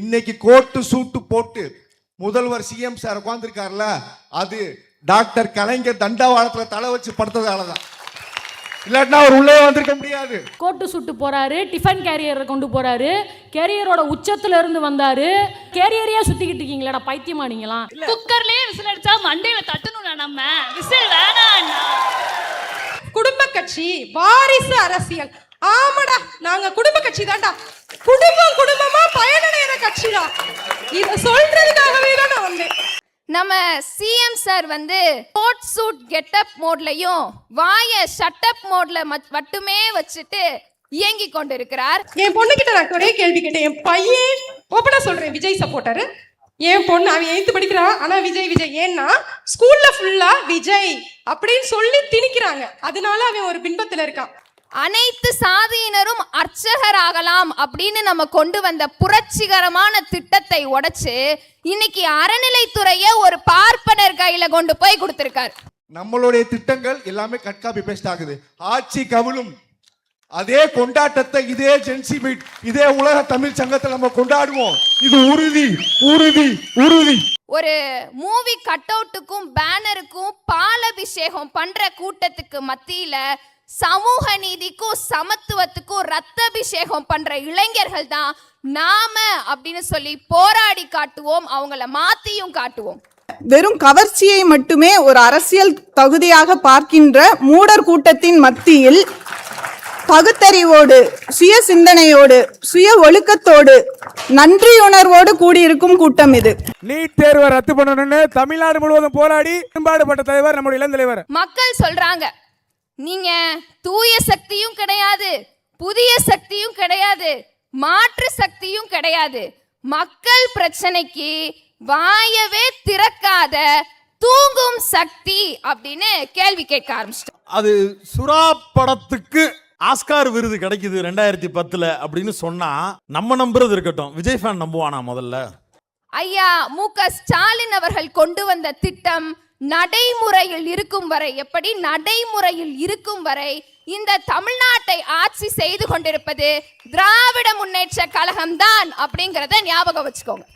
இன்னைக்கு கோட்டு சூட்டு போட்டு முதல்வர் சிஎம் சார் உட்கார்ந்துருக்காருல, அது டாக்டர் கலைஞர் தண்டவாளத்துல தலை வச்சு படுத்ததாலதான். இல்லாட்டினா அவர் உள்ளே வந்திருக்க முடியாது. கோட்டு சுட்டு போறாரு, டிஃபன் கேரியரை கொண்டு போறாரு, கேரியரோட உச்சத்துல இருந்து வந்தாரு. கேரியரையே சுத்திக்கிட்டு இருக்கீங்களா, பைத்தியமா நீங்களா? குக்கர்லயே விசில் அடிச்சா மண்டையில தட்டணும்னா நம்ம விசில் வேணாம். குடும்ப கட்சி, வாரிசு அரசியல். ஆமாடா, நாங்க குடும்ப கட்சி தான்டா. குடும்பம் குடும்பமா பயனடைகிற கட்சிடா. இத சொல்றதுக்காகவே தான் நான் வந்தேன். நம்ம CM sir coat suit getup மோட்லயும் வாய ஷட்டப் மோட்ல மட்டுமே வச்சுட்டு இயங்கி கொண்டிருக்கிறார். என் பொண்ணு கிட்ட நான் ஒரே கேள்வி கேட்டேன். என் பையன் ஓப்பனா சொல்றேன், விஜய் சப்போர்ட்டர். என் பொண்ணு அவன் 8th படிக்கிறான், ஆனா விஜய் விஜய். ஏன்னா ஸ்கூல்ல ஃபுல்லா விஜய் அப்படின்னு சொல்லி திணிக்கிறாங்க. அதனால அவன் ஒரு பின்பத்துல இருக்கான். அனைத்து சாதியினரும் அர்ச்சகர் ஆகலாம் அப்படின்னு நம்ம கொண்டு வந்த புரட்சிகரமான திட்டத்தை உடைச்சு இன்னைக்கு அறநிலைத்துறைய ஒரு பார்ப்பனர் கையில கொண்டு போய் கொடுத்திருக்காரு. நம்மளுடைய திட்டங்கள் எல்லாமே கட் காப்பி பேஸ்ட் ஆகுது. ஆட்சி கவிழும் அதே கொண்டாட்டத்தை இதே ஜென்சி மீட், இதே உலக தமிழ் சங்கத்தில் நம்ம கொண்டாடுவோம். இது உறுதி உறுதி உறுதி. ஒரு மூவி கட் அவுட்டுக்கும் பேனருக்கும் பாலபிஷேகம் பண்ற கூட்டத்துக்கு மத்தியில சமூக நீதிக்கும் சமத்துவத்துக்கும் ரத்தபிஷேகம் பண்ற இளைஞர்கள் தான் நாம அப்படின்னு சொல்லி போராடி காட்டுவோம். அவங்கள மாத்தியும் காட்டுவோம். வெறும் கவர்ச்சியை மட்டுமே ஒரு அரசியல் தகுதியாக பார்க்கின்ற மூடர் கூட்டத்தின் மத்தியில் பகுத்தறிவோடு, சுய சிந்தனையோடு, சுய ஒழுக்கத்தோடு, நன்றியுணர்வோடு கூடியிருக்கும் கூட்டம் இது. நீட் தேர்வை ரத்து பண்ணணும்னு தமிழ்நாடு முழுவதும் போராடி மேம்பாடுபட்ட தலைவர் நம்முடைய இளந்தலைவர். மக்கள் சொல்றாங்க, நீங்க தூய சக்தியும் கிடையாது, புதிய சக்தியும் கிடையாது, மாற்று சக்தியும் கிடையாது, மக்கள் பிரச்சனைக்கு வாயவே திறக்காத தூங்கும் சக்தி அப்படின்னு கேள்வி கேட்க ஆரம்பிச்சிட்டு. அது சுறா படத்துக்கு ஆஸ்கார் விருது கிடைக்குது 2010 அப்படின்னு சொன்னா நம்ம நம்புறது இருக்கட்டும், விஜய் ஃபேன் நம்புவானா? முதல்ல ஐயா மு.க. ஸ்டாலின் அவர்கள் கொண்டு வந்த திட்டம் நடைமுறையில் இருக்கும் வரை, எப்படி நடைமுறையில் இருக்கும் வரை இந்த தமிழ்நாட்டை ஆட்சி செய்து கொண்டிருப்பது திராவிட முன்னேற்ற கழகம் தான் அப்படிங்கறத ஞாபகம் வச்சுக்கோங்க.